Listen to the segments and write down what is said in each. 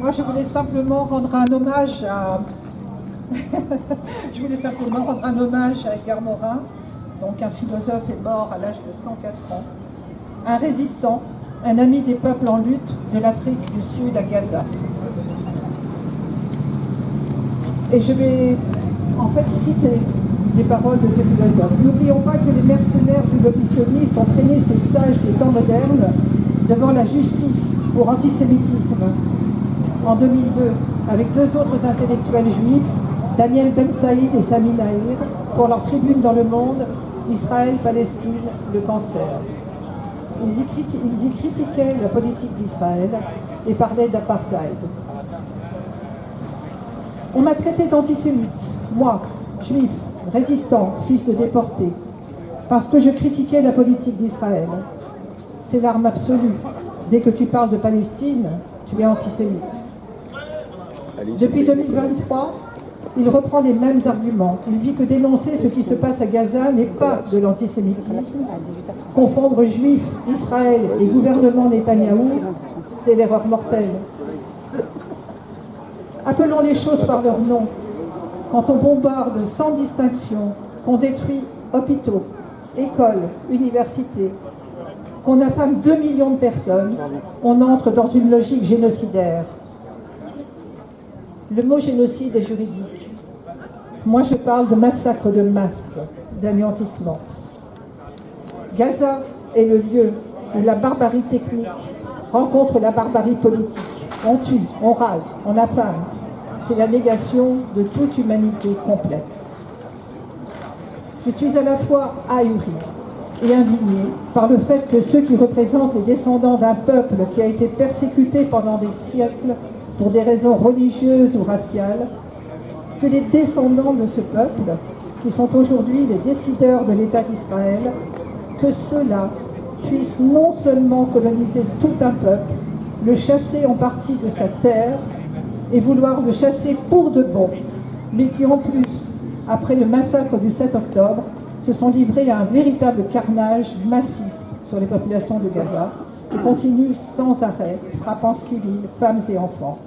Moi, je voulais simplement rendre un hommage à... je voulais simplement rendre un hommage à Edgar Morin, donc un philosophe est mort à l'âge de 104 ans, un résistant, un ami des peuples en lutte de l'Afrique du Sud à Gaza. Et je vais en fait citer des paroles de ce philosophe. N'oublions pas que les mercenaires du lobby sioniste ont traîné ces sages des temps modernes devant la justice pour antisémitisme en 2002, avec deux autres intellectuels juifs, Daniel Ben Saïd et Sami Nahir, pour leur tribune dans Le Monde, Israël-Palestine, le cancer. Ils y critiquaient la politique d'Israël et parlaient d'apartheid. On m'a traité d'antisémite, moi, juif, résistant, fils de déporté, parce que je critiquais la politique d'Israël. C'est l'arme absolue. Dès que tu parles de Palestine, tu es antisémite. Depuis 2023, il reprend les mêmes arguments. Il dit que dénoncer ce qui se passe à Gaza n'est pas de l'antisémitisme. Confondre juifs, Israël et gouvernement Netanyahou, c'est l'erreur mortelle. Appelons les choses par leur nom. Quand on bombarde sans distinction, qu'on détruit hôpitaux, écoles, universités, qu'on affame 2 millions de personnes, on entre dans une logique génocidaire. Le mot génocide est juridique. Moi, je parle de massacre de masse, d'anéantissement. Gaza est le lieu où la barbarie technique rencontre la barbarie politique. On tue, on rase, on affame. C'est la négation de toute humanité complexe. Je suis à la fois ahuri et indigné par le fait que ceux qui représentent les descendants d'un peuple qui a été persécuté pendant des siècles pour des raisons religieuses ou raciales, que les descendants de ce peuple, qui sont aujourd'hui les décideurs de l'État d'Israël, que ceux-là puissent non seulement coloniser tout un peuple, le chasser en partie de sa terre et vouloir le chasser pour de bon, mais qui en plus, après le massacre du 7 octobre, se sont livrés à un véritable carnage massif sur les populations de Gaza et continuent sans arrêt, frappant civils, femmes et enfants.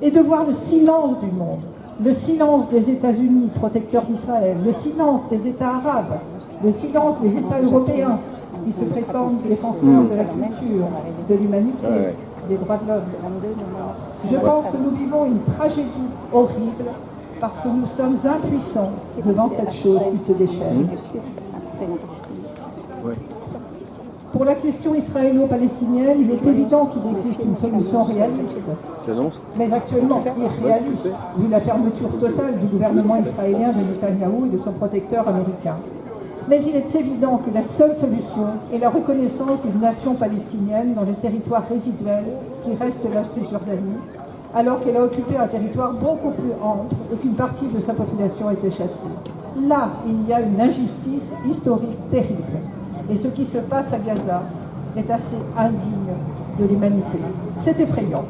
Et de voir le silence du monde, le silence des États-Unis, protecteurs d'Israël, le silence des États arabes, le silence des États européens qui se prétendent défenseurs de la culture, de l'humanité, des droits de l'homme. Je pense que nous vivons une tragédie horrible parce que nous sommes impuissants devant cette chose qui se déchaîne. Pour la question israélo-palestinienne, il est évident qu'il existe une solution réaliste, mais actuellement irréaliste, vu la fermeture totale du gouvernement israélien de Netanyahou et de son protecteur américain. Mais il est évident que la seule solution est la reconnaissance d'une nation palestinienne dans le territoire résiduel qui reste la Cisjordanie, alors qu'elle a occupé un territoire beaucoup plus ample et qu'une partie de sa population était chassée. Là, il y a une injustice historique terrible. Et ce qui se passe à Gaza est assez indigne de l'humanité. C'est effrayant.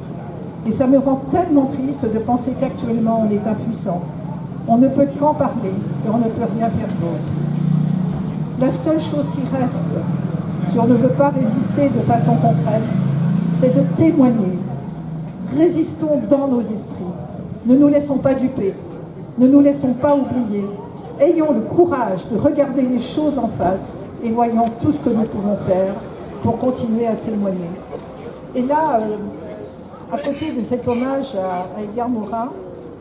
Et ça me rend tellement triste de penser qu'actuellement on est impuissant. On ne peut qu'en parler et on ne peut rien faire d'autre. La seule chose qui reste, si on ne veut pas résister de façon concrète, c'est de témoigner. Résistons dans nos esprits. Ne nous laissons pas duper. Ne nous laissons pas oublier. Ayons le courage de regarder les choses en face et voyons tout ce que nous pouvons faire pour continuer à témoigner. Et là, à côté de cet hommage à Edgar Morin,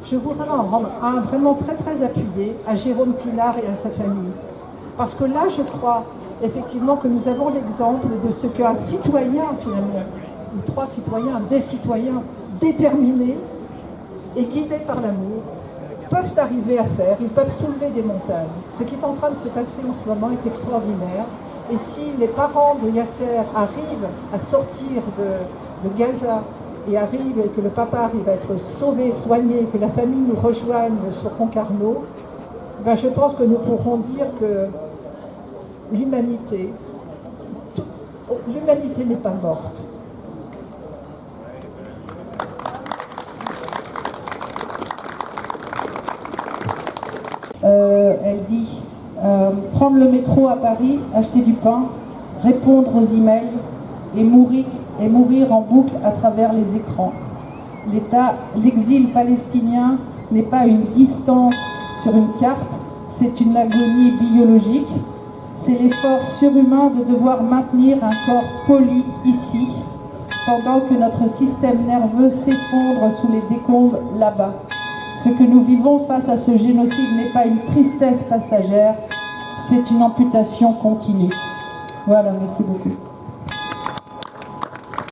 je voudrais en rendre un vraiment très très appuyé à Jérôme Tinard et à sa famille. Parce que là, je crois effectivement que nous avons l'exemple de ce qu'un citoyen, finalement, ou trois citoyens, des citoyens déterminés et guidés par l'amour, peuvent arriver à faire, ils peuvent soulever des montagnes. Ce qui est en train de se passer en ce moment est extraordinaire. Et si les parents de Yasser arrivent à sortir de Gaza et arrivent et que le papa arrive à être sauvé, soigné, que la famille nous rejoigne sur Concarneau, ben je pense que nous pourrons dire que l'humanité n'est pas morte. Elle dit prendre le métro à Paris, acheter du pain, répondre aux emails et mourir en boucle à travers les écrans. l'exil palestinien n'est pas une distance sur une carte, c'est une agonie biologique. C'est l'effort surhumain de devoir maintenir un corps poli ici, pendant que notre système nerveux s'effondre sous les décombres là-bas. Ce que nous vivons face à ce génocide n'est pas une tristesse passagère, c'est une amputation continue. Voilà, merci beaucoup.